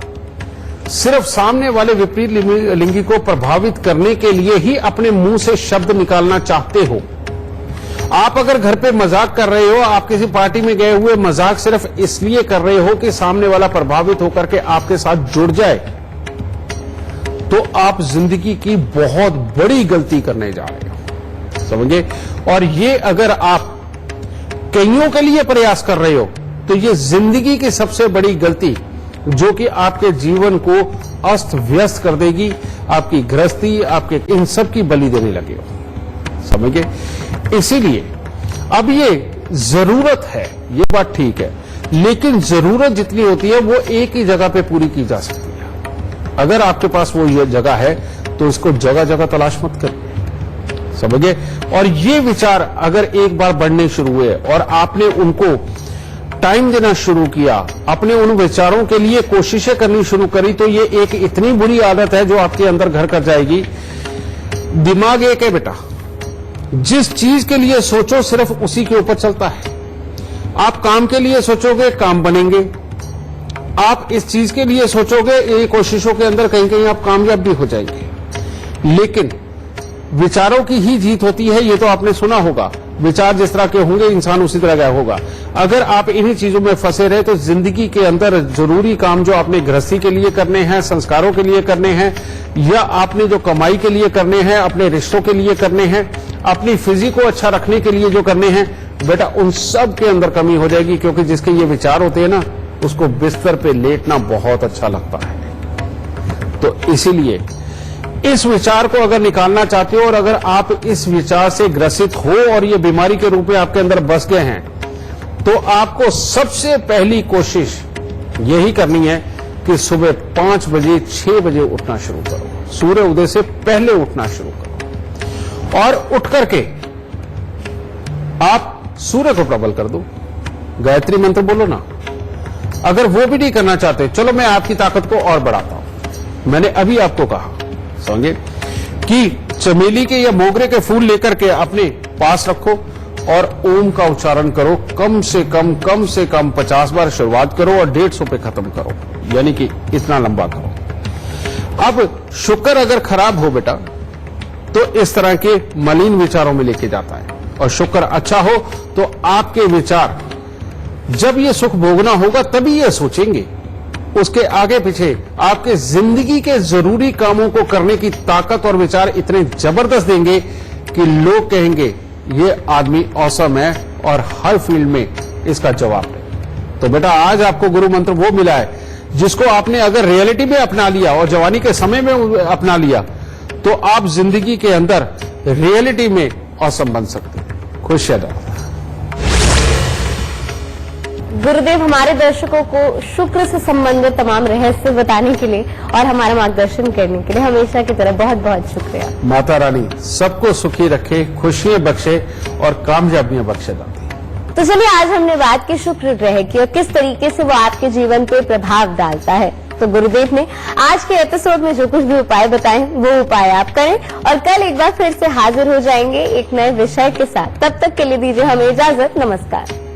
सिर्फ सामने वाले विपरीत लिंगी को प्रभावित करने के लिए ही अपने मुंह से शब्द निकालना चाहते हो, आप अगर घर पे मजाक कर रहे हो, आप किसी पार्टी में गए हुए मजाक सिर्फ इसलिए कर रहे हो कि सामने वाला प्रभावित होकर के आपके साथ जुड़ जाए, तो आप जिंदगी की बहुत बड़ी गलती करने जा रहे हो, समझे। और ये अगर आप कईयों के लिए प्रयास कर रहे हो, तो ये जिंदगी की सबसे बड़ी गलती जो कि आपके जीवन को अस्त व्यस्त कर देगी, आपकी गृहस्थी, आपके इन सब की बलि देने लगे हो, समझ गए। इसीलिए अब ये जरूरत है, ये बात ठीक है, लेकिन जरूरत जितनी होती है वो एक ही जगह पे पूरी की जा सकती है। अगर आपके पास वो ये जगह है तो इसको जगह जगह तलाश मत करिए, समझ गए। और ये विचार अगर एक बार बढ़ने शुरू हुए और आपने उनको टाइम देना शुरू किया, अपने उन विचारों के लिए कोशिशें करनी शुरू करी, तो ये एक इतनी बुरी आदत है जो आपके अंदर घर कर जाएगी। दिमाग एक है बेटा, जिस चीज के लिए सोचो सिर्फ उसी के ऊपर चलता है। आप काम के लिए सोचोगे, काम बनेंगे। आप इस चीज के लिए सोचोगे, ये कोशिशों के अंदर कहीं कहीं आप कामयाब भी हो जाएंगे। लेकिन विचारों की ही जीत होती है, ये तो आपने सुना होगा, विचार जिस तरह के होंगे इंसान उसी तरह का होगा। अगर आप इन्हीं चीजों में फंसे रहे तो जिंदगी के अंदर जरूरी काम जो आपने गृहस्थी के लिए करने हैं, संस्कारों के लिए करने हैं, या आपने जो कमाई के लिए करने हैं, अपने रिश्तों के लिए करने हैं, अपनी फिजिक को अच्छा रखने के लिए जो करने हैं, बेटा उन सब के अंदर कमी हो जाएगी। क्योंकि जिसके ये विचार होते हैं ना, उसको बिस्तर पे लेटना बहुत अच्छा लगता है। तो इसीलिए इस विचार को अगर निकालना चाहते हो, और अगर आप इस विचार से ग्रसित हो और ये बीमारी के रूप में आपके अंदर बस गए हैं, तो आपको सबसे पहली कोशिश यही करनी है कि सुबह 5 बजे 6 बजे उठना शुरू करो, सूर्य उदय से पहले उठना शुरू करो, और उठ करके आप सूर्य को प्रबल कर दो, गायत्री मंत्र बोलो ना। अगर वो भी नहीं करना चाहते, चलो मैं आपकी ताकत को और बढ़ाता हूं। मैंने अभी आपको कहा समझे कि चमेली के या मोगरे के फूल लेकर के अपने पास रखो और ओम का उच्चारण करो, कम से कम 50 बार शुरुआत करो और 150 पे खत्म करो, यानी कि इतना लंबा करो। अब शुक्र अगर खराब हो बेटा, तो इस तरह के मलिन विचारों में लेके जाता है, और शुक्र अच्छा हो तो आपके विचार जब ये सुख भोगना होगा तभी ये सोचेंगे, उसके आगे पीछे आपके जिंदगी के जरूरी कामों को करने की ताकत और विचार इतने जबरदस्त देंगे कि लोग कहेंगे ये आदमी औसम है और हर फील्ड में इसका जवाब है। तो बेटा आज आपको गुरु मंत्र वो मिला है जिसको आपने अगर रियलिटी में अपना लिया और जवानी के समय में अपना लिया, तो आप जिंदगी के अंदर रियलिटी में औसम बन सकते हैं। खुश है। गुरुदेव हमारे दर्शकों को शुक्र से संबंधित तमाम रहस्य बताने के लिए और हमारा मार्गदर्शन करने के लिए हमेशा की तरह बहुत बहुत शुक्रिया। माता रानी सबको सुखी रखे, खुशियां बख्शे और कामयाबियां बख्शे दाती। तो चलिए आज हमने बात की शुक्र ग्रह की और किस तरीके से वो आपके जीवन पे प्रभाव डालता है। तो गुरुदेव ने आज के एपिसोड में जो कुछ भी उपाय बताए वो उपाय आप करें और कल एक बार फिर से हाजिर हो जाएंगे एक नए विषय के साथ। तब तक के लिए दीजिए हमें इजाजत। नमस्कार।